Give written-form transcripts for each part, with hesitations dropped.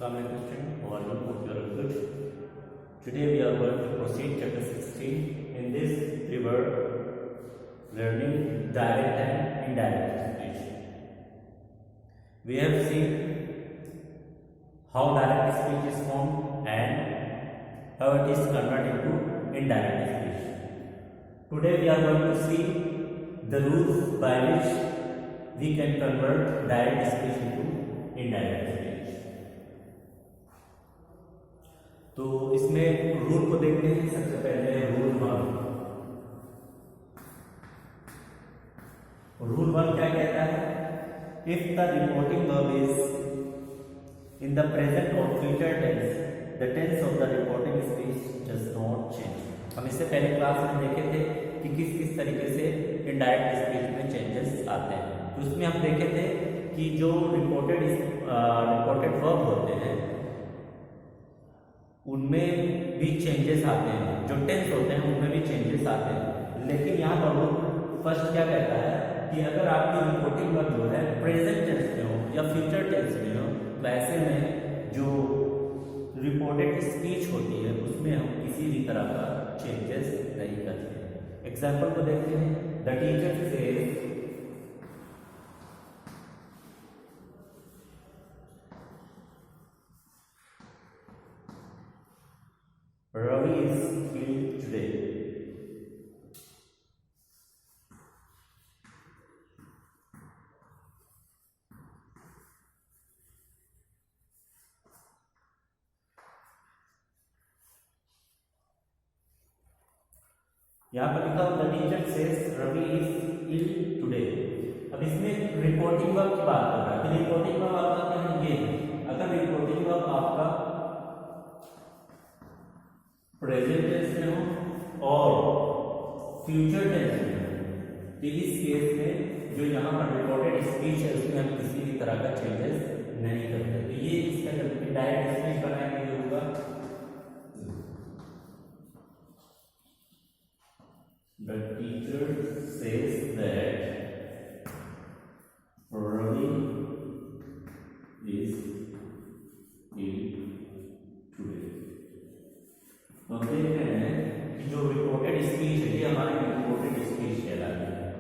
Assalamualaikum students, how are you? Hope you are good. Today we are going to proceed chapter 16. In this we were learning direct and indirect speech. We have seen how direct speech is formed and how it is converted into indirect speech. Today we are going to see the rules by which we can convert direct speech into indirect speech. तो इसमें rule को देखते हैं। सबसे पहले rule one क्या कहता है? If the reporting verb is in the present और future tense, the tense of the reporting speech does not change. हम इससे पहले क्लास में देखे थे कि किस किस तरीके से इनडायरेक्ट स्पीच में चेंजेस आते हैं। तो उसमें हम देखे थे कि जो रिपोर्टेड वर्ब होते हैं उनमें भी चेंजेस आते हैं, जो टेंस होते हैं उनमें भी चेंजेस आते हैं। लेकिन यहाँ पर फर्स्ट क्या कहता है कि अगर आपकी रिपोर्टिंग वर्ब जो है प्रेजेंट टेंस में हो या फ्यूचर टेंस में हो, तो ऐसे में जो रिपोर्टेड स्पीच होती है उसमें हम किसी भी तरह का चेंजेस नहीं करते। एग्जाम्पल को देखते हैं। The teacher says Ravi is ill today. यहाँ पर लिखा the teacher says Ravi is ill today. अब इसमें रिपोर्टिंग वर्ब की बात कर रहा है। रिपोर्टिंग वर्ब आपका क्या है? ये अगर रिपोर्टिंग वर्ब आपका प्रेजेंट टेंस में हो और फ्यूचर टेंस में हो, तो इस केस में जो यहाँ पर रिपोर्टेड स्पीच है उसमें हम किसी भी तरह का चेंजेस नहीं करते। तो ये इसका डायरेक्ट स्पीच बनाएंगे जो होगा the teacher says that Ravi is ill today. तो देखते हैं कि जो रिपोर्टेड स्पीच है ये हमारी रिपोर्टेड स्पीच कहलाती है।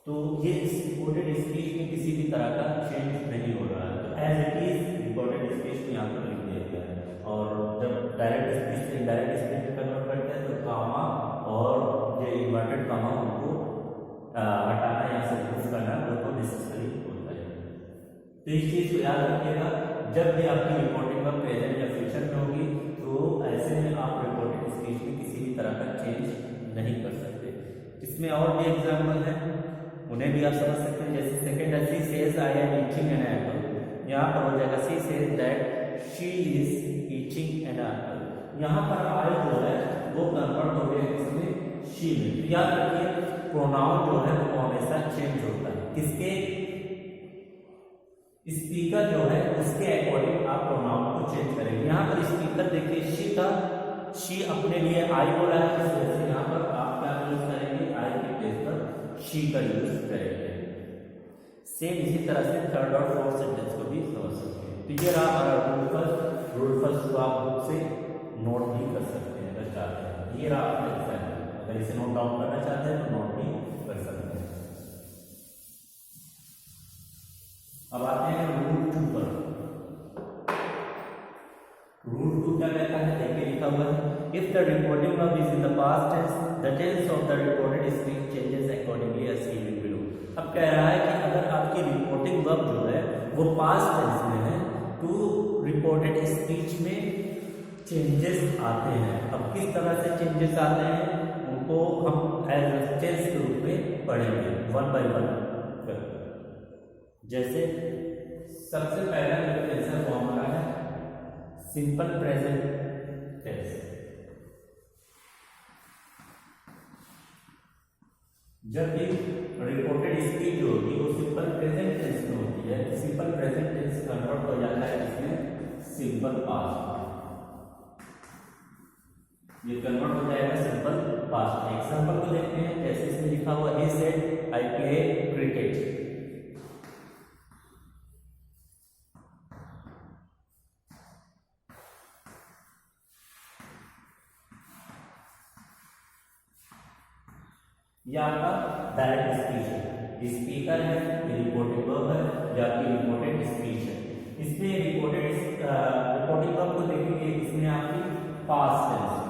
तो ये इस रिपोर्टेड स्पीच में किसी भी तरह का चेंज नहीं हो रहा है। तो as it is reported speech को यहाँ पर लिख दिया गया है। और जब डायरेक्ट स्पीच से इनडायरेक्ट स्पीच में कन्वर्ट करते हैं तो कामा और जो इन्वर्टेड कामा उनको हटाना या सब्स्टिट्यूट करना वो तो नेसेसरी होता है। तो इस चीज को याद रखिएगा, जब भी आपकी रिपोर्टिंग वर्ब प्रेजेंट या फ्यूचर में होगी तो ऐसे में आप रिपोर्टेड स्पीच में किसी भी तरह का चेंज नहीं कर सकते। इसमें और भी एग्जाम्पल हैं, उन्हें भी आप समझ सकते हैं। जैसे सेकंड है, she says I am eating an apple. यहाँ पर हो जाएगा she says that she is eating an apple. यहाँ पर आई जो है वो कन्वर्ट हो गया इसमें शी में। तो याद रखिए प्रोनाउन जो है वो हमेशा चेंज होता है। किसके? स्पीकर जो है उसके अकॉर्डिंग आप प्रोनाउन को चेंज करेंगे। यहाँ पर स्पीकर देखिए शी था, शी अपने लिए आई बोला है, इस वजह से यहाँ पर आप क्या यूज करेंगे? आई के प्लेस पर शी का यूज करेंगे। सेम इसी तरह से थर्ड और फोर्थ सेंटेंस को भी समझ सकते हैं। तो ये रहा हमारा रूल फर्स्ट को आप बुक से नोट भी कर सकते हैं अगर चाहते हैं। ये रहा आपका एग्जाम्पल, अगर इसे नोट डाउन करना चाहते हैं तो नोट भी कर सकते हैं। अब आते हैं रूल 2 पर। रूल 2 क्या कहता है? देखिए लिखा हुआ है, if the reporting verb is in the past tense, the tense of the reported speech changes accordingly as given below. अब कह रहा है कि अगर आपकी रिपोर्टिंग वर्ब जो है वो पास्ट टेंस में है तो रिपोर्टेड स्पीच में चेंजेस आते हैं। अब किस तरह से चेंजेस आते हैं उनको हम एज टेंस के रूप में पढ़ेंगे वन बाय वन। जैसे सबसे पहला जो टेंस है वो हमारा है सिंपल प्रेजेंट टेंस। जब भी रिपोर्टेड स्पीच जो होगी वो सिंपल प्रेजेंट टेंस में होती है, सिंपल प्रेजेंट टेंस कन्वर्ट हो जाता है इसमें सिंपल पास्ट। ये कन्वर्ट हो जाएगा सिंपल पास्ट में। एग्जांपल को देखते हैं, जैसे इसमें लिखा हुआ he said I play cricket. ये आपका डायरेक्ट स्पीच है, स्पीकर है, रिपोर्टेड वर्ब है या फिर रिपोर्टेड स्पीच है। इसमें रिपोर्टिंग वर्ब को देखेंगे, इसमें आपकी पास्ट टेंस है।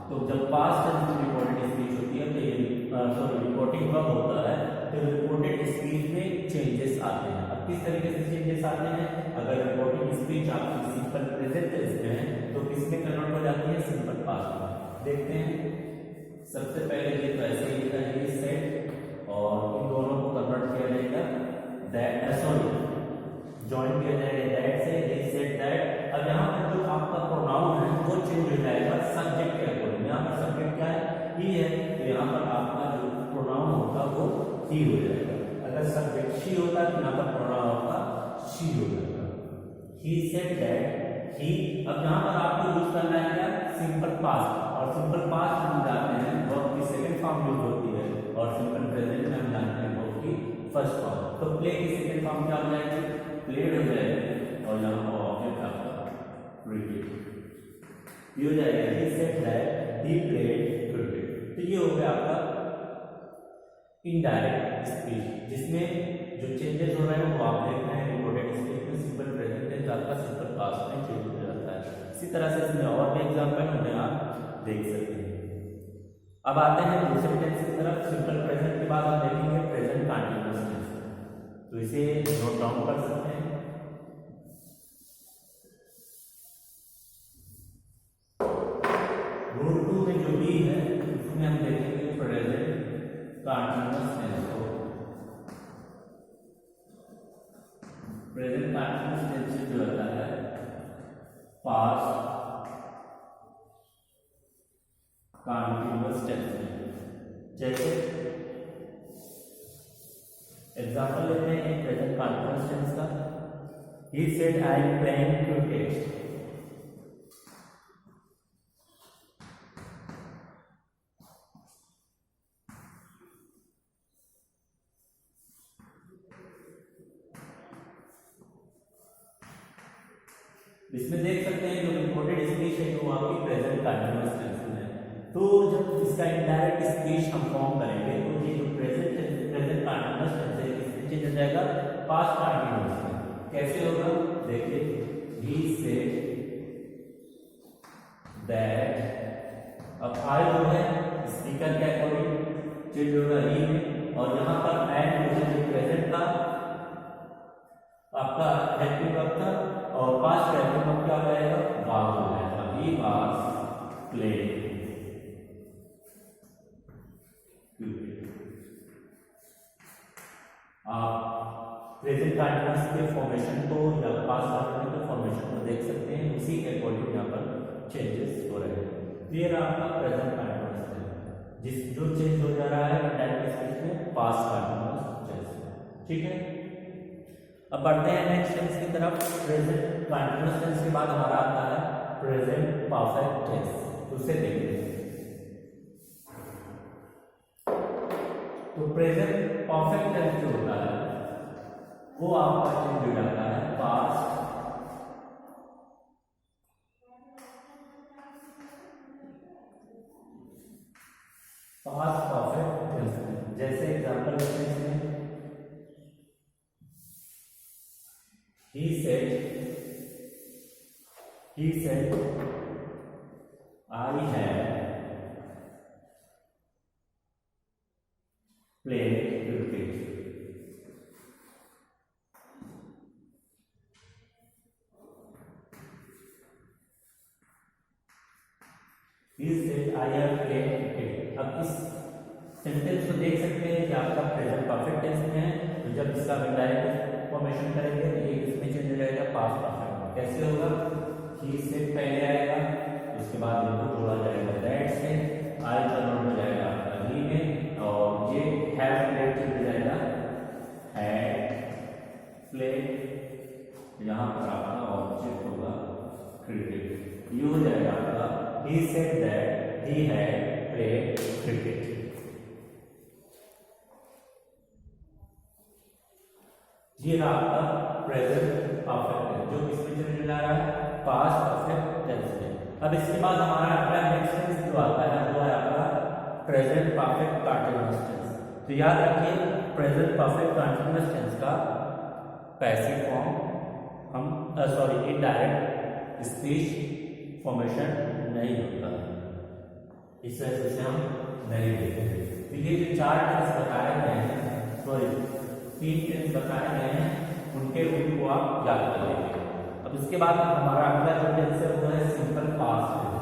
तो जब पास्ट टेंस में रिपोर्टेड स्पीच होती है तो ये रिपोर्टिंग वर्ब होता है, तो रिपोर्टेड स्पीच में चेंजेस आते हैं। अब किस तरीके से चेंजेस आते हैं? अगर रिपोर्टिंग स्पीच आपकी सिंपल प्रेजेंट टेंस में है तो किसमें कन्वर्ट हो जाती है? सिंपल पास्ट में। देखते हैं, सबसे पहले ये तो ऐसे ही लिखा है सेट, और इन दोनों को कन्वर्ट किया जाएगा दैट, सॉरी ज्वाइन किया जाएगा दैट से, ही सेड दैट। अब यहाँ पर जो आपका प्रोनाउन है वो चेंज हो जाएगा सब्जेक्ट के अकॉर्डिंग। यहाँ पर सब्जेक्ट क्या है? ही है, तो यहाँ पर आपका जो प्रोनाउन होगा वो ही हो जाएगा। अगर सब्जेक्ट शी होता तो यहाँ पर प्रोनाउन आपका शी हो जाएगा। He said that he. अब यहाँ पर आपको यूज करना है क्या? सिंपल पास्ट, और सिंपल पास्ट हम जानते हैं वर्ब की सेकंड फॉर्म यूज होती है, और सिंपल प्रेजेंट में हम जानते हैं वर्ब की फर्स्ट फॉर्म। तो प्ले की सेकंड फॉर्म क्या हो जाएगी? प्लेड हो जाएगी, और यहाँ पर ऑब्जेक्ट आपका क्रिकेट ये हो जाएगा। He said that he played cricket. तो ये हो गया आपका इनडायरेक्ट स्पीच, जिसमें जो चेंजेस हो रहे हैं वो आप देख रहे हैं। रिपोर्टेड स्पीच में सिंपल प्रेजेंट टेंस आपका सिंपल पास्ट में चेंज हो जाता है। इसी तरह से इसमें और भी एग्जांपल होंगे, आप देख सकते हैं। अब आते हैं दूसरे टेंस की तरफ। सिंपल प्रेजेंट के बाद हम देखेंगे प्रेजेंट कंटीन्यूअस टेंस। तो इसे नोट डाउन कर सकते हैं। रूल 2 में जो भी है उसमें हम देखेंगे प्रेजेंट कंटीन्यूअस टेंस को। प्रेजेंट कंटीन्यूअस टेंस जो रहता है पास्ट कंटीन्यूअस टेंस में, जैसे एग्जांपल लेते हैं प्रेजेंट कंटीन्यूअस टेंस का। He said I am playing cricket. इसमें देख सकते हैं जो रिपोर्टेड स्पीच है वो आपकी प्रेजेंट कंटीन्यूअस टेंस में है। तो जब इसका इनडायरेक्ट स्पीच हम फॉर्म करेंगे तो ये जो प्रेजेंट कंटीन्यूअस टेंस है इसमें चेंज हो जाएगा पास्ट कंटीन्यूअस में। कैसे होगा? देखिए, ही सेड दैट। अब आई जो है स्पीकर के अकॉर्डिंग चेंज होगा ही में, और यहाँ पर एंड जो प्रेजेंट का आपका हेल्पिंग वर्ब था, और पास्ट हेल्पिंग वर्ब क्या हो जाएगा? वाज हो जाएगा। He was playing cricket. आप प्रेजेंट कंटीन्यूअस के फॉर्मेशन को या पास्ट कंटीन्यूअस के फॉर्मेशन को देख सकते हैं, उसी के अकॉर्डिंग यहाँ पर चेंजेस हो रहे हैं। तो ये रहा आपका प्रेजेंट कंटीन्यूअस टेंस, जिस जो चेंज हो जा रहा है डायरेक्ट स्पीच में पास्ट कंटीन्यूअस टेंस में। ठीक है, अब बढ़ते हैं नेक्स्ट टेंस की तरफ। प्रेजेंट कंटीन्यूअस टेंस के बाद हमारा आता है प्रेजेंट परफेक्ट टेंस। उसे देखते हैं। तो प्रेजेंट परफेक्ट टेंस जो होता है वो आपका चेंज हो जाता है पास्ट परफेक्ट टेंस में। जैसे एग्जांपल लेते हैं इसमें, he said I have played cricket. He said I have played cricket. अब इस सेंटेंस को देख सकते हैं कि आपका प्रेजेंट परफेक्ट टेंस में है, तो जब इसका डायरेक्ट फॉर्मेशन करेंगे तो ये इसमें चेंज हो जाएगा पास्ट परफेक्ट में। कैसे होगा? ही से पहले आएगा, उसके बाद इनको जोड़ा जाएगा दैट से, आई कन्वर्ट हो जाएगा आपका ही में, और ये हैव प्लेड चेंज हो जाएगा हैड प्लेड। यहाँ पर आपका ऑब्जेक्ट होगा क्रिकेट। ये हो जाएगा आपका he said that he had played cricket. ये रहा आपका प्रेजेंट परफेक्ट टेंस जो किसमें चलने जा रहा है, पास्ट परफेक्ट टेंस में। अब इसके बाद हमारा अगला नेक्स्ट टेंस जो आता है वो है आपका प्रेजेंट परफेक्ट कंटीन्यूअस टेंस। तो याद रखिए प्रेजेंट परफेक्ट कंटीन्यूअस टेंस का पैसिव फॉर्म हम इनडायरेक्ट स्पीच फॉर्मेशन नहीं होता है, इस वजह से हम नहीं देखते। तो ये जो 4 टेंस बताए गए हैं, सॉरी 3 टेंस बताए गए हैं, उनके रूल को आप याद कर लेंगे। अब इसके बाद हमारा अगला जो टेंस है वो है simple past tense.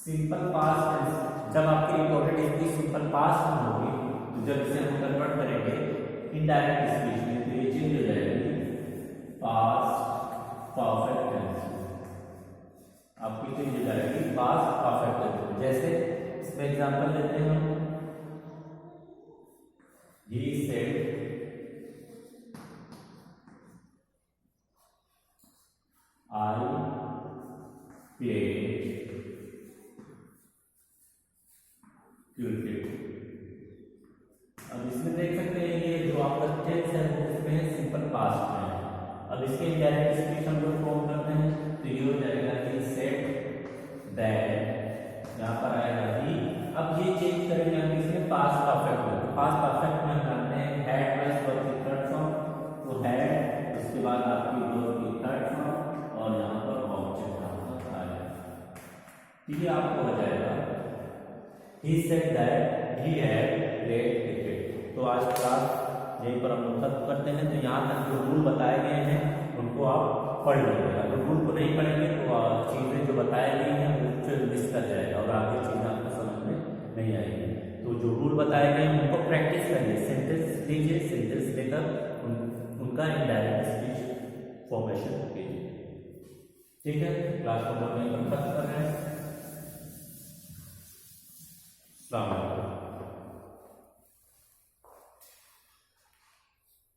Simple past tense जब आपकी रिकॉर्डेड स्पीच सिंपल पास्ट में होगी, तो जब इसे हम कन्वर्ट करेंगे इनडायरेक्ट स्पीच में, तो ये चेंज हो जाएगी पास्ट परफेक्ट टेंस, आपकी चेंज हो जाएगी पास्ट परफेक्ट टेंस। जैसे इसमें एग्जांपल लेते हैं हम, he said I played cricket। अब इसमें देख सकते हैं ये जो आपका टेंस है वो इसमें सिंपल पास्ट में है। अब इसके इनडायरेक्ट स्पीच हम लोग फॉर्म करते हैं, तो ये हो जाएगा he said that, यहाँ पर आएगा ही। अब ये चेंज करेंगे हम इसमें पास्ट परफेक्ट में। पास्ट परफेक्ट में हम जानते हैं हैड प्लस वर्ब की थर्ड फॉर्म, तो हैड, उसके बाद आपकी वर्ब की थर्ड फॉर्म और यहाँ पर ऑब्जेक्ट आपका आएगा। ये आपको हो जाएगा he said that he had played cricket। तो आज क्लास यहीं पर हम खत्म करते हैं। तो यहाँ तक जो रूल बताए गए हैं उनको आप पढ़ लीजिएगा। अगर रूल को नहीं पढ़ेंगे तो चीज़ें जो बताई गई हैं वो फिर मिस कर जाएगा और आगे चीज़ें आपको समझ में नहीं आएगी। तो जो रूल बताए गए हैं उनको प्रैक्टिस करिए, सेंटेंस लीजिए, सेंटेंस लेकर उनका इनडायरेक्ट स्पीच फॉर्मेशन कीजिए। ठीक है, क्लास को खत्म कर रहे हैं।